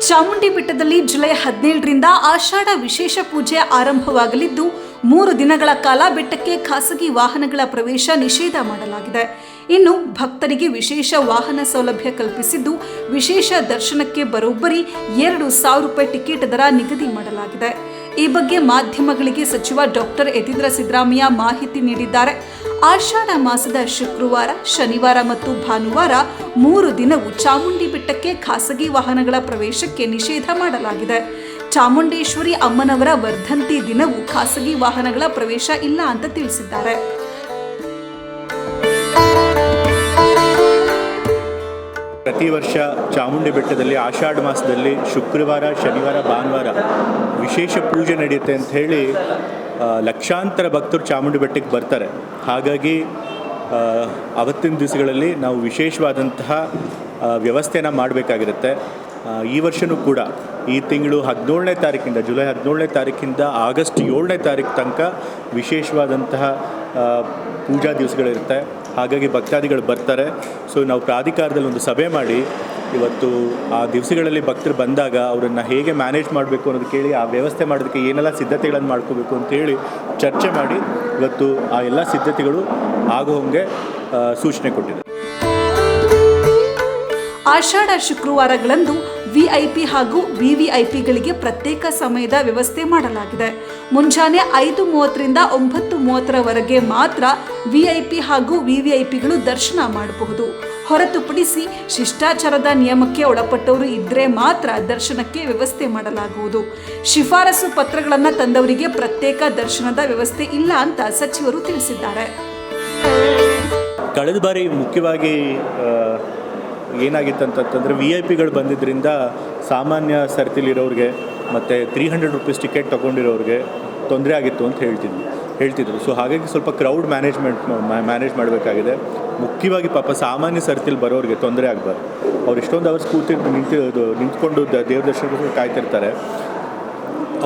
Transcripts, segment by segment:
ಚಾಮುಂಡಿ ಬೆಟ್ಟದಲ್ಲಿ ಜುಲೈ 17ರಿಂದ ಆಷಾಢ ವಿಶೇಷ ಪೂಜೆ ಆರಂಭವಾಗಲಿದ್ದು 3 ದಿನಗಳ ಕಾಲ ಬೆಟ್ಟಕ್ಕೆ ಖಾಸಗಿ ವಾಹನಗಳ ಪ್ರವೇಶ ನಿಷೇಧ ಮಾಡಲಾಗಿದೆ. ಇನ್ನು ಭಕ್ತರಿಗೆ ವಿಶೇಷ ವಾಹನ ಸೌಲಭ್ಯ ಕಲ್ಪಿಸಿದ್ದು ವಿಶೇಷ ದರ್ಶನಕ್ಕೆ ಬರೋಬ್ಬರಿ 2,000 ರೂಪಾಯಿ ಟಿಕೆಟ್ ದರ ನಿಗದಿ ಮಾಡಲಾಗಿದೆ. ಈ ಬಗ್ಗೆ ಮಾಧ್ಯಮಗಳಿಗೆ ಸಚಿವ ಡಾಕ್ಟರ್ ಯತೀಂದ್ರ ಸಿದ್ದರಾಮಯ್ಯ ಮಾಹಿತಿ ನೀಡಿದ್ದಾರೆ. ಆಷಾಢ ಮಾಸದ ಶುಕ್ರವಾರ, ಶನಿವಾರ ಮತ್ತು ಭಾನುವಾರ 3 ದಿನವೂ ಚಾಮುಂಡಿ ಬೆಟ್ಟಕ್ಕೆ ಖಾಸಗಿ ವಾಹನಗಳ ಪ್ರವೇಶಕ್ಕೆ ನಿಷೇಧ ಮಾಡಲಾಗಿದೆ. ಚಾಮುಂಡೇಶ್ವರಿ ಅಮ್ಮನವರ ವರ್ಧಂತಿ ದಿನವೂ ಖಾಸಗಿ ವಾಹನಗಳ ಪ್ರವೇಶ ಇಲ್ಲ ಅಂತ ತಿಳಿಸಿದ್ದಾರೆ. ಪ್ರತಿ ವರ್ಷ ಚಾಮುಂಡಿ ಬೆಟ್ಟದಲ್ಲಿ ಆಷಾಢ ಮಾಸದಲ್ಲಿ ಶುಕ್ರವಾರ, ಶನಿವಾರ, ಭಾನುವಾರ ವಿಶೇಷ ಪೂಜೆ ನಡೆಯುತ್ತೆ ಅಂತ ಹೇಳಿ ಲಕ್ಷಾಂತರ ಭಕ್ತರು ಚಾಮುಂಡಿ ಬೆಟ್ಟಕ್ಕೆ ಬರ್ತಾರೆ. ಹಾಗಾಗಿ ಅವತ್ತಿನ ದಿವಸಗಳಲ್ಲಿ ನಾವು ವಿಶೇಷವಾದಂತಹ ವ್ಯವಸ್ಥೆನ ಮಾಡಬೇಕಾಗಿರುತ್ತೆ. ಈ ವರ್ಷವೂ ಕೂಡ ಈ ತಿಂಗಳು 17ನೇ ತಾರೀಕಿಂದ ಜುಲೈ 17ನೇ ತಾರೀಕಿಂದ ಆಗಸ್ಟ್ 7ನೇ ತಾರೀಕು ತನಕ ವಿಶೇಷವಾದಂತಹ ಪೂಜಾ ದಿವಸಗಳಿರುತ್ತೆ. ಹಾಗಾಗಿ ಭಕ್ತಾದಿಗಳು ಬರ್ತಾರೆ. ಸೊ ನಾವು ಪ್ರಾಧಿಕಾರದಲ್ಲಿ ಒಂದು ಸಭೆ ಮಾಡಿ ಇವತ್ತು ಆ ದಿವಸಗಳಲ್ಲಿ ಭಕ್ತರು ಬಂದಾಗ ಅವರನ್ನು ಹೇಗೆ ಮ್ಯಾನೇಜ್ ಮಾಡಬೇಕು ಅನ್ನೋದು ಕೇಳಿ ಆ ವ್ಯವಸ್ಥೆ ಮಾಡೋದಕ್ಕೆ ಏನೆಲ್ಲ ಸಿದ್ಧತೆಗಳನ್ನು ಮಾಡ್ಕೋಬೇಕು ಅಂತೇಳಿ ಚರ್ಚೆ ಮಾಡಿ ಇವತ್ತು ಆ ಎಲ್ಲ ಸಿದ್ಧತೆಗಳು ಆಗೋಂಗೆ ಸೂಚನೆ ಕೊಟ್ಟಿದೆ. ಆಷಾಢ ಶುಕ್ರವಾರಗಳಂದು ವಿಐಪಿ ಹಾಗೂ ವಿವಿಐಪಿಗಳಿಗೆ ಪ್ರತ್ಯೇಕ ಸಮಯದ ವ್ಯವಸ್ಥೆ ಮಾಡಲಾಗಿದೆ. ಮುಂಜಾನೆ 5:30ರಿಂದ 9:30ರವರೆಗೆ ಮಾತ್ರ ವಿಐಪಿ ಹಾಗೂ ವಿವಿಐಪಿಗಳು ದರ್ಶನ ಮಾಡಬಹುದು. ಹೊರತುಪಡಿಸಿ ಶಿಷ್ಟಾಚಾರದ ನಿಯಮಕ್ಕೆ ಒಳಪಟ್ಟವರು ಇದ್ದರೆ ಮಾತ್ರ ದರ್ಶನಕ್ಕೆ ವ್ಯವಸ್ಥೆ ಮಾಡಲಾಗುವುದು. ಶಿಫಾರಸು ಪತ್ರಗಳನ್ನು ತಂದವರಿಗೆ ಪ್ರತ್ಯೇಕ ದರ್ಶನದ ವ್ಯವಸ್ಥೆ ಇಲ್ಲ ಅಂತ ಸಚಿವರು ತಿಳಿಸಿದ್ದಾರೆ. ಕಳೆದ ಬಾರಿ ಮುಖ್ಯವಾಗಿ ಏನಾಗಿತ್ತು ಅಂತಂತಂದರೆ ವಿಐಪಿಗಳು ಬಂದಿದ್ದರಿಂದ ಸಾಮಾನ್ಯ ಸರತಿಲಿರೋರಿಗೆ ಮತ್ತು 300 ರೂಪೀಸ್ ಟಿಕೆಟ್ ತೊಗೊಂಡಿರೋರಿಗೆ ತೊಂದರೆ ಆಗಿತ್ತು ಅಂತ ಹೇಳ್ತಿದ್ರು. ಸೊ ಹಾಗಾಗಿ ಸ್ವಲ್ಪ ಕ್ರೌಡ್ ಮ್ಯಾನೇಜ್ ಮಾಡಬೇಕಾಗಿದೆ. ಮುಖ್ಯವಾಗಿ ಪಾಪ ಸಾಮಾನ್ಯ ಸರತಿಲಿ ಬರೋರಿಗೆ ತೊಂದರೆ ಆಗಬಾರ್ದು. ಅವ್ರು ಎಷ್ಟೊಂದು ಅವರ್ಸ್ ನಿಂತ್ಕೊಂಡು ದೇವ್ರ ದರ್ಶನಕ್ಕೆ ಕಾಯ್ತಿರ್ತಾರೆ.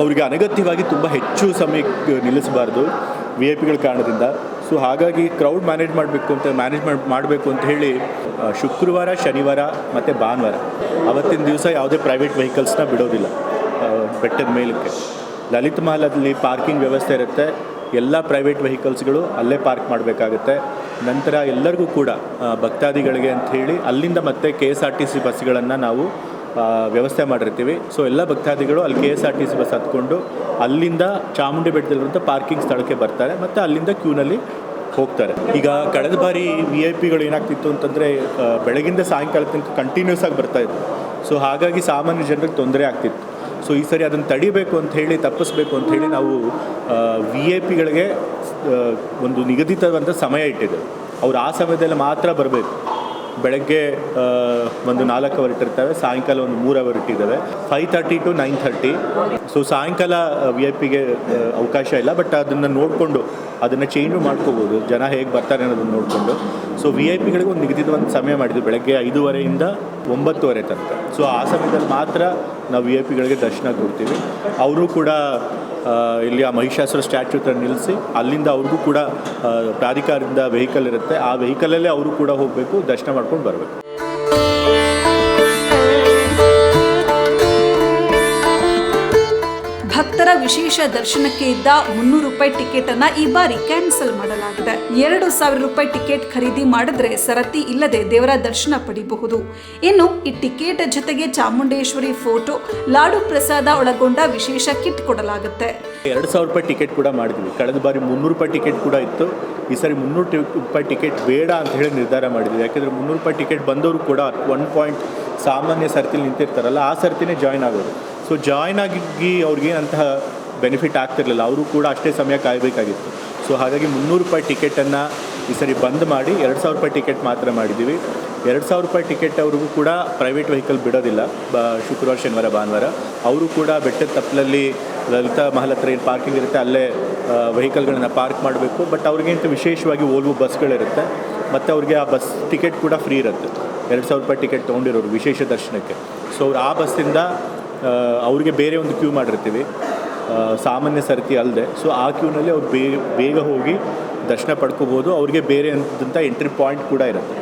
ಅವರಿಗೆ ಅನಗತ್ಯವಾಗಿ ತುಂಬ ಹೆಚ್ಚು ಸಮಯಕ್ಕೆ ನಿಲ್ಲಿಸಬಾರ್ದು ವಿಐಪಿಗಳ ಕಾರಣದಿಂದ. ಸೊ ಹಾಗಾಗಿ ಕ್ರೌಡ್ ಮ್ಯಾನೇಜ್ ಮಾಡಬೇಕು ಅಂತ ಹೇಳಿ ಶುಕ್ರವಾರ, ಶನಿವಾರ ಮತ್ತು ಭಾನುವಾರ ಅವತ್ತಿನ ದಿವಸ ಯಾವುದೇ ಪ್ರೈವೇಟ್ ವೆಹಿಕಲ್ಸ್ನ ಬಿಡೋದಿಲ್ಲ ಬೆಟ್ಟದ ಮೇಲಕ್ಕೆ. ಲಲಿತ ಮಹಲಲ್ಲಿ ಪಾರ್ಕಿಂಗ್ ವ್ಯವಸ್ಥೆ ಇರುತ್ತೆ. ಎಲ್ಲ ಪ್ರೈವೇಟ್ ವೆಹಿಕಲ್ಸ್ಗಳು ಅಲ್ಲೇ ಪಾರ್ಕ್ ಮಾಡಬೇಕಾಗುತ್ತೆ. ನಂತರ ಎಲ್ಲರಿಗೂ ಕೂಡ ಭಕ್ತಾದಿಗಳಿಗೆ ಅಂತ ಹೇಳಿ ಅಲ್ಲಿಂದ ಮತ್ತೆ KSRTC ಬಸ್ಗಳನ್ನು ನಾವು ವ್ಯವಸ್ಥೆ ಮಾಡಿರ್ತೀವಿ. ಸೊ ಎಲ್ಲ ಭಕ್ತಾದಿಗಳು ಅಲ್ಲಿ KSRTC ಬಸ್ ಹತ್ಕೊಂಡು ಅಲ್ಲಿಂದ ಚಾಮುಂಡಿ ಬೆಟ್ಟದಲ್ಲಿರುವಂಥ ಪಾರ್ಕಿಂಗ್ ಸ್ಥಳಕ್ಕೆ ಬರ್ತಾರೆ ಮತ್ತು ಅಲ್ಲಿಂದ ಕ್ಯೂನಲ್ಲಿ ಹೋಗ್ತಾರೆ. ಈಗ ಕಳೆದ ಬಾರಿ ವಿಐಪಿಗಳು ಏನಾಗ್ತಿತ್ತು ಅಂತಂದರೆ ಬೆಳಗಿಂದ ಸಾಯಂಕಾಲ ತನಕ ಕಂಟಿನ್ಯೂಸ್ ಆಗಿ ಬರ್ತಾಯಿದ್ರು. ಸೊ ಹಾಗಾಗಿ ಸಾಮಾನ್ಯ ಜನರಿಗೆ ತೊಂದರೆ ಆಗ್ತಿತ್ತು. ಸೊ ಈ ಸರಿ ಅದನ್ನು ತಪ್ಪಿಸಬೇಕು ಅಂತ ಹೇಳಿ ನಾವು ವಿಐಪಿಗಳಿಗೆ ಒಂದು ನಿಗದಿತವಾದ ಸಮಯ ಇಟ್ಟಿದ್ದೇವೆ. ಅವ್ರು ಆ ಸಮಯದಲ್ಲಿ ಮಾತ್ರ ಬರಬೇಕು. ಬೆಳಗ್ಗೆ ಒಂದು 4 ಅವರ್ ಇಟ್ಟಿರ್ತವೆ, ಸಾಯಂಕಾಲ ಒಂದು 3 ಅವರ್ ಇಟ್ಟಿದ್ದಾವೆ, 5:30 to 9:30. ಸೊ ಸಾಯಂಕಾಲ ವಿಐಪಿಗೆ ಅವಕಾಶ ಇಲ್ಲ, ಬಟ್ ಅದನ್ನು ನೋಡಿಕೊಂಡು ಅದನ್ನು ಚೇಂಜು ಮಾಡ್ಕೋಬೋದು, ಜನ ಹೇಗೆ ಬರ್ತಾರೆ ಅನ್ನೋದನ್ನು ನೋಡಿಕೊಂಡು. ಸೊ ವಿಐಪಿಗಳಿಗೆ ಒಂದು ನಿಗದಿತ ಸಮಯ ಮಾಡಿದ್ವಿ, ಬೆಳಗ್ಗೆ 5:30ಯಿಂದ 9:30 ತನಕ. ಸೊ ಆ ಸಮಯದಲ್ಲಿ ಮಾತ್ರ ನಾವು ವಿಐಪಿಗಳಿಗೆ ದರ್ಶನ ಕೊಡ್ತೀವಿ. ಅವರು ಕೂಡ ಇಲ್ಲಿ ಆ ಮಹಿಷಾಸುರ ಸ್ಟ್ಯಾಚ್ಯೂ ಹತ್ರ ನಿಲ್ಲಿಸಿ ಅಲ್ಲಿಂದ ಅವ್ರಿಗೂ ಕೂಡ ಪ್ರಾಧಿಕಾರದಿಂದ ವೆಹಿಕಲ್ ಇರುತ್ತೆ. ಆ ವೆಹಿಕಲಲ್ಲೇ ಅವರು ಕೂಡ ಹೋಗಬೇಕು, ದರ್ಶನ ಮಾಡ್ಕೊಂಡು ಬರಬೇಕು. ಭಕ್ತರ ವಿಶೇಷ ದರ್ಶನಕ್ಕೆ ಇದ್ದ 300 ರೂಪಾಯಿ ಟಿಕೆಟ್ ಅನ್ನ ಈ ಬಾರಿ ಕ್ಯಾನ್ಸಲ್ ಮಾಡಲಾಗಿದೆ. 2,000 ರೂಪಾಯಿ ಟಿಕೆಟ್ ಖರೀದಿ ಮಾಡಿದ್ರೆ ಸರತಿ ಇಲ್ಲದೆ ದೇವರ ದರ್ಶನ ಪಡೆಯಬಹುದು. ಇನ್ನು ಈ ಟಿಕೆಟ್ ಜೊತೆಗೆ ಚಾಮುಂಡೇಶ್ವರಿ ಫೋಟೋ, ಲಾಡು ಪ್ರಸಾದ ಒಳಗೊಂಡ ವಿಶೇಷ ಕಿಟ್ ಕೊಡಲಾಗುತ್ತೆ. 2,000 ರೂಪಾಯಿ ಟಿಕೆಟ್ ಕೂಡ ಮಾಡಿದ್ವಿ. ಕಳೆದ ಬಾರಿ 300 ರೂಪಾಯಿ ಟಿಕೆಟ್ ಕೂಡ ಇತ್ತು. ಈ ಸಾರಿ 300 ರೂಪಾಯಿ ಟಿಕೆಟ್ ಬೇಡ ಅಂತ ಹೇಳಿ ನಿರ್ಧಾರ ಮಾಡಿದ್ವಿ. ಯಾಕೆಂದರೆ 300 ರೂಪಾಯಿ ಟಿಕೆಟ್ ಬಂದವರು ಕೂಡ 1 ಪಾಯಿಂಟ್ ಸಾಮಾನ್ಯ ಸರ್ತಿಲಿ ನಿಂತಿರ್ತಾರಲ್ಲ, ಆ ಸರ್ತಿನೇ ಜಾಯ್ನ್ ಆಗೋದು. ಸೊ ಜಾಯ್ನ್ ಆಗಿ ಅವ್ರಿಗೇನಂತಹ ಬೆನಿಫಿಟ್ ಆಗ್ತಿರಲಿಲ್ಲ, ಅವರು ಕೂಡ ಅಷ್ಟೇ ಸಮಯ ಕಾಯಬೇಕಾಗಿತ್ತು. ಸೊ ಹಾಗಾಗಿ 300 ರೂಪಾಯಿ ಟಿಕೆಟನ್ನು ಈ ಸರಿ ಬಂದ್ ಮಾಡಿ 2,000 ರೂಪಾಯಿ ಟಿಕೆಟ್ ಮಾತ್ರ ಮಾಡಿದ್ದೀವಿ. 2,000 ರೂಪಾಯಿ ಟಿಕೆಟ್ ಅವ್ರಿಗೂ ಕೂಡ ಪ್ರೈವೇಟ್ ವೆಹಿಕಲ್ ಬಿಡೋದಿಲ್ಲ. ಶುಕ್ರವಾರ, ಶನಿವಾರ, ಭಾನುವಾರ ಅವರು ಕೂಡ ಬೆಟ್ಟದ ತಪ್ಪಲಲ್ಲಿ ಲಲಿತಾ ಮಹಲ್ ಹತ್ರ ಏನು ಪಾರ್ಕಿಂಗ್ ಇರುತ್ತೆ ಅಲ್ಲೇ ವೆಹಿಕಲ್ಗಳನ್ನು ಪಾರ್ಕ್ ಮಾಡಬೇಕು. ಬಟ್ ಅವ್ರಿಗೇಂತ ವಿಶೇಷವಾಗಿ ಓಲ್ವೋ ಬಸ್ಗಳಿರುತ್ತೆ ಮತ್ತು ಅವ್ರಿಗೆ ಆ ಬಸ್ ಟಿಕೆಟ್ ಕೂಡ ಫ್ರೀ ಇರುತ್ತೆ. 2,000 ರೂಪಾಯಿ ಟಿಕೆಟ್ ತೊಗೊಂಡಿರೋರು ವಿಶೇಷ ದರ್ಶನಕ್ಕೆ. ಸೊ ಅವ್ರು ಆ ಬಸ್ಸಿಂದ ಅವ್ರಿಗೆ ಬೇರೆ ಒಂದು ಕ್ಯೂ ಮಾಡಿರ್ತೀವಿ, ಸಾಮಾನ್ಯ ಸರತಿ ಅಲ್ಲದೆ. ಸೊ ಆ ಕ್ಯೂನಲ್ಲಿ ಅವ್ರು ಬೇಗ ಹೋಗಿ ದರ್ಶನ ಪಡ್ಕೋಬೋದು. ಅವ್ರಿಗೆ ಬೇರೆ ಅಂತ ಎಂಟ್ರಿ ಪಾಯಿಂಟ್ ಕೂಡ ಇರುತ್ತೆ.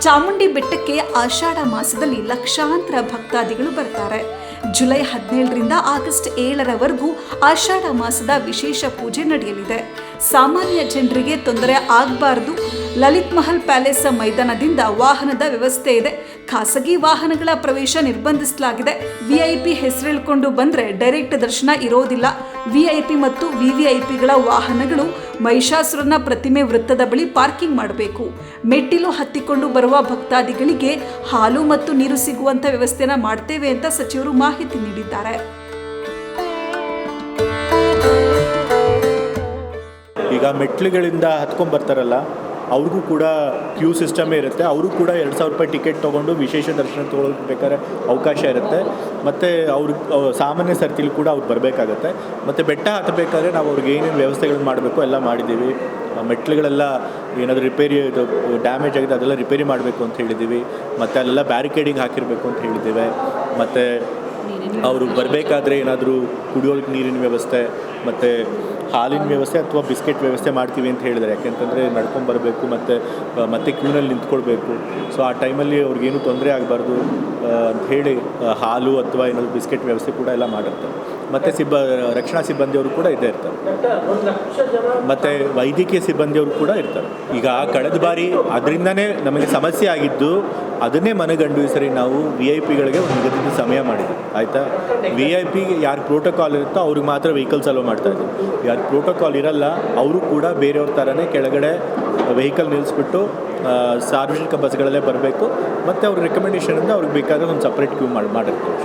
ಚಾಮುಂಡಿ ಬೆಟ್ಟಕ್ಕೆ ಆಷಾಢ ಮಾಸದಲ್ಲಿ ಲಕ್ಷಾಂತರ ಭಕ್ತಾದಿಗಳು ಬರ್ತಾರೆ. ಜುಲೈ 17ರಿಂದ ಆಗಸ್ಟ್ 7ರವರೆಗೂ ಆಷಾಢ ಮಾಸದ ವಿಶೇಷ ಪೂಜೆ ನಡೆಯಲಿದೆ. ಸಾಮಾನ್ಯ ಜನರಿಗೆ ತೊಂದರೆ ಆಗಬಾರದು. ಲಲಿತ್ ಮಹಲ್ ಪ್ಯಾಲೇಸ್ ಮೈದಾನದಿಂದ ವಾಹನದ ವ್ಯವಸ್ಥೆ ಇದೆ. ಖಾಸಗಿ ವಾಹನಗಳ ಪ್ರವೇಶ ನಿರ್ಬಂಧಿಸಲಾಗಿದೆ. ವಿಐಪಿ ಹೆಸರಿಳ್ಕೊಂಡು ಬಂದ್ರೆ ಡೈರೆಕ್ಟ್ ದರ್ಶನ ಇರೋದಿಲ್ಲ. ವಿಐಪಿ ಮತ್ತು ವಿವಿಐಪಿಗಳ ವಾಹನಗಳು ಮಹಿಷಾಸುರನ ಪ್ರತಿಮೆ ವೃತ್ತದ ಬಳಿ ಪಾರ್ಕಿಂಗ್ ಮಾಡಬೇಕು. ಮೆಟ್ಟಿಲು ಹತ್ತಿಕೊಂಡು ಬರುವ ಭಕ್ತಾದಿಗಳಿಗೆ ಹಾಲು ಮತ್ತು ನೀರು ಸಿಗುವಂತ ವ್ಯವಸ್ಥೆನ ಮಾಡ್ತೇವೆ ಅಂತ ಸಚಿವರು ಮಾಹಿತಿ ನೀಡಿದ್ದಾರೆ. ಈಗ ಮೆಟ್ಲುಗಳಿಂದ ಹತ್ಕೊಂಡು ಬರ್ತಾರಲ್ಲ, ಅವ್ರಿಗೂ ಕೂಡ ಕ್ಯೂ ಸಿಸ್ಟಮೇ ಇರುತ್ತೆ. ಅವರು ಕೂಡ 2,000 ರೂಪಾಯಿ ಟಿಕೆಟ್ ತೊಗೊಂಡು ವಿಶೇಷ ದರ್ಶನ ತೊಗೊಳ್ಬೇಕಾದ್ರೆ ಅವಕಾಶ ಇರುತ್ತೆ. ಮತ್ತು ಸಾಮಾನ್ಯ ಸರ್ತಿಲಿ ಕೂಡ ಅವ್ರು ಬರಬೇಕಾಗತ್ತೆ. ಮತ್ತು ಬೆಟ್ಟ ಹತ್ತಬೇಕಾದ್ರೆ ನಾವು ಅವ್ರಿಗೆ ಏನೇನು ವ್ಯವಸ್ಥೆಗಳನ್ನ ಮಾಡಬೇಕು ಎಲ್ಲ ಮಾಡಿದ್ದೀವಿ. ಮೆಟ್ಲುಗಳೆಲ್ಲ ಏನಾದರೂ ರಿಪೇರಿ ಡ್ಯಾಮೇಜ್ ಆಗಿದೆ ಅದೆಲ್ಲ ರಿಪೇರಿ ಮಾಡಬೇಕು ಅಂತ ಹೇಳಿದ್ದೀವಿ. ಮತ್ತು ಅಲ್ಲೆಲ್ಲ ಬ್ಯಾರಿಕೇಡಿಂಗ್ ಹಾಕಿರಬೇಕು ಅಂತ ಹೇಳಿದ್ದೇವೆ. ಮತ್ತು ಅವರು ಬರಬೇಕಾದ್ರೆ ಏನಾದರೂ ಕುಡಿಯೋಕ್ಕೆ ನೀರಿನ ವ್ಯವಸ್ಥೆ ಮತ್ತು ಹಾಲಿನ ವ್ಯವಸ್ಥೆ ಅಥವಾ ಬಿಸ್ಕೆಟ್ ವ್ಯವಸ್ಥೆ ಮಾಡ್ತೀವಿ ಅಂತ ಹೇಳಿದ್ದಾರೆ. ಯಾಕೆಂತಂದರೆ ನಡ್ಕೊಂಡು ಬರಬೇಕು ಮತ್ತು ಕ್ಯೂನಲ್ಲಿ ನಿಂತ್ಕೊಳ್ಬೇಕು. ಸೊ ಆ ಟೈಮಲ್ಲಿ ಅವ್ರಿಗೇನು ತೊಂದರೆ ಆಗಬಾರ್ದು ಅಂತ ಹೇಳಿ ಹಾಲು ಅಥವಾ ಏನಾದರೂ ಬಿಸ್ಕೆಟ್ ವ್ಯವಸ್ಥೆ ಕೂಡ ಎಲ್ಲ ಮಾಡಿರ್ತಾರೆ. ಮತ್ತು ರಕ್ಷಣಾ ಸಿಬ್ಬಂದಿಯವರು ಕೂಡ ಇದ್ದೇ ಇರ್ತಾರೆ. ಮತ್ತು ವೈದ್ಯಕೀಯ ಸಿಬ್ಬಂದಿಯವರು ಕೂಡ ಇರ್ತಾರೆ. ಈಗ ಕಳೆದ ಬಾರಿ ಅದರಿಂದನೇ ನಮಗೆ ಸಮಸ್ಯೆ ಆಗಿದ್ದು, ಅದನ್ನೇ ಮನಗಂಡು ಈ ಸರಿ ನಾವು VIP ಗಳಿಗೆ ಒಂದು ನಿಗದಿತ ಸಮಯ ಮಾಡಿದ್ವಿ. ಆಯಿತಾ, VIP ಯಾರು ಪ್ರೋಟೋಕಾಲ್ ಇರುತ್ತೋ ಅವ್ರಿಗೆ ಮಾತ್ರ ವೆಹಿಕಲ್ಸ್ ಅಲೋ ಮಾಡ್ತಾಯಿದ್ವಿ. ಯಾರು ಪ್ರೋಟೋಕಾಲ್ ಇರಲ್ಲ ಅವರು ಕೂಡ ಬೇರೆಯವ್ರ ಥರನೇ ಕೆಳಗಡೆ ವೆಹಿಕಲ್ ನಿಲ್ಲಿಸ್ಬಿಟ್ಟು ಸಾರ್ವಜನಿಕ ಬಸ್ಗಳಲ್ಲೇ ಬರಬೇಕು. ಮತ್ತು ಅವ್ರ ರೆಕಮೆಂಡೇಷನಿಂದ ಅವ್ರಿಗೆ ಬೇಕಾದ್ರೆ ಒಂದು ಸಪ್ರೇಟ್ ಕ್ಯೂ ಮಾಡಿರ್ತೀವಿ.